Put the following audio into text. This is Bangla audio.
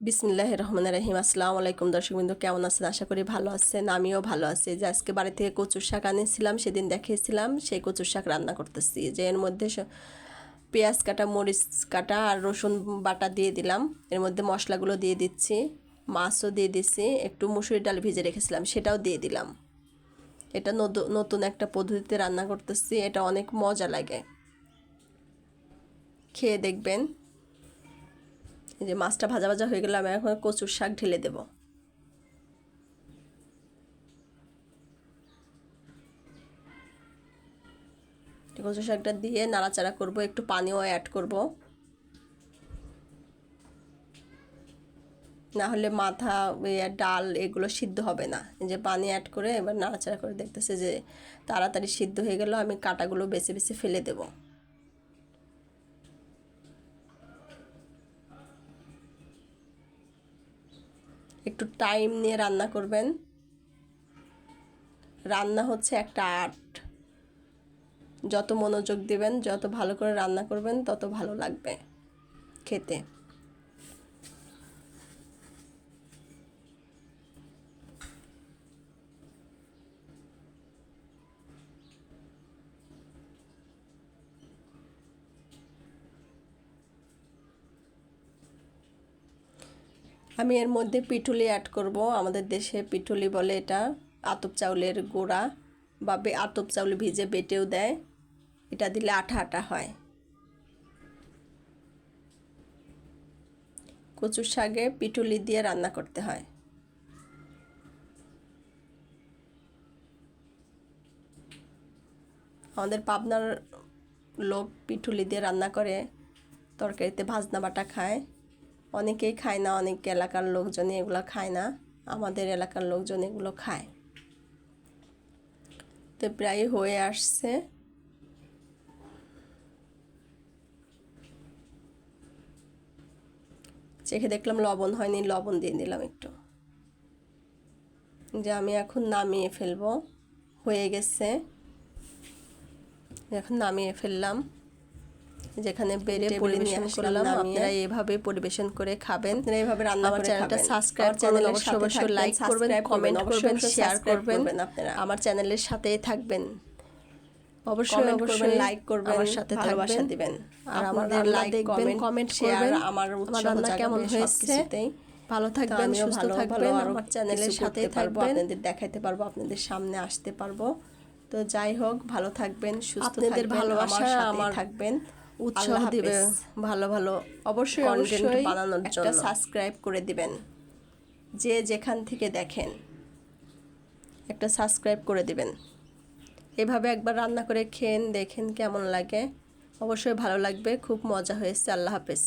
বিসমিল্লাহির রহমানির রহিম। আসসালামু আলাইকুম দর্শকবৃন্দ, কেমন আছেন? আশা করি ভালো আছেন। আমিও ভালো আছি। যে আজকে বাড়ি থেকে কচুর শাক আনিয়েছিলাম, সেদিন দেখিয়েছিলাম, সেই কচুর শাক রান্না করতেছি। যে এর মধ্যে পেঁয়াজ কাটা, মরিচ কাটা আর রসুন বাটা দিয়ে দিলাম। এর মধ্যে মশলাগুলো দিয়ে দিচ্ছি, মাছও দিয়ে দিচ্ছি, একটু মুসুরি ডাল ভিজে রেখেছিলাম সেটাও দিয়ে দিলাম। এটা নতুন একটা পদ্ধতিতে রান্না করতেছি, এটা অনেক মজা লাগে, খেয়ে দেখবেন। এই যে মাছটা ভাজা ভাজা হয়ে গেলে আমি এখন কচুর শাক ঢেলে দেব। কচু শাকটা দিয়ে নাড়াচাড়া করব, একটু পানিও অ্যাড করব, না হলে মাথা ডাল এগুলো সিদ্ধ হবে না। এই যে পানি অ্যাড করে এবার নাড়াচাড়া করে দেখতেছে যে তাড়াতাড়ি সিদ্ধ হয়ে গেল। আমি কাটাগুলো বেছে বেছে ফেলে দেব। একটু টাইম নিয়ে রান্না করবেন। রান্না হচ্ছে একটা আর্ট। যত মনোযোগ দিবেন, যত ভালো করে রান্না করবেন, তত ভালো লাগবে খেতে। আমি এর মধ্যে পিঠুলি অ্যাড করব। আমাদের দেশে পিঠুলি বলে এটা। আতপ চাউলের গুঁড়া বা আতপ চাউল ভিজে বেটেও দেয়, এটা দিলে আঠা আঠা হয়। কচুর শাকে পিঠুলি দিয়ে রান্না করতে হয়। আমাদের পাবনার লোক পিঠুলি দিয়ে রান্না করে, তরকারিতে ভাজনা বাটা খায়। অনেকেই খায় না, অনেক এলাকার লোকজন এগুলো খায় না। আমাদের এলাকার লোকজন এগুলো খায়। তো প্রায় হয়ে আসছে। চেখে দেখলাম লবণ হয়নি, লবণ দিয়ে দিলাম একটু। যে আমি এখন নামিয়ে ফেলবো, হয়ে গেছে। এখন নামিয়ে ফেললাম। যেখানে বেড়ে পরিবেশন করলাম, আপনারা এইভাবে পরিবেশন করে খাবেন। আপনারা এইভাবে রান্না করে খাবেন। আমার চ্যানেলটা সাবস্ক্রাইব করবেন, অবশ্যই লাইক করবেন, কমেন্ট করবেন, শেয়ার করবেন। আপনারা আমার চ্যানেলের সাথেই থাকবেন। অবশ্যই লাইক করবেন, আমার সাথে ভালোবাসা দিবেন। আর আমাদের লাইক দেখবেন, কমেন্ট শেয়ার আমার রান্না কেমন হয়েছে। ভালো থাকবেন, সুস্থ থাকবেন, আমার চ্যানেলের সাথেই থাকবেন। আপনাদের দেখাইতে পারবো, আপনাদের সামনে আসতে পারবো। তো যাই হোক, ভালো থাকবেন, সুস্থ থাকবেন, আপনাদের ভালোবাসা আমার থাকবেন, উৎসাহ দিবে ভালো ভালো অবশ্যই কন্টেন্ট বানানোর জন্য। একটা সাবস্ক্রাইব করে দিবেন, যে যেখান থেকে দেখেন একটা সাবস্ক্রাইব করে দিবেন। এভাবে একবার রান্না করে খেন, দেখেন কেমন লাগে। অবশ্যই ভালো লাগবে, খুব মজা হয়েছে। আল্লাহ হাফেজ।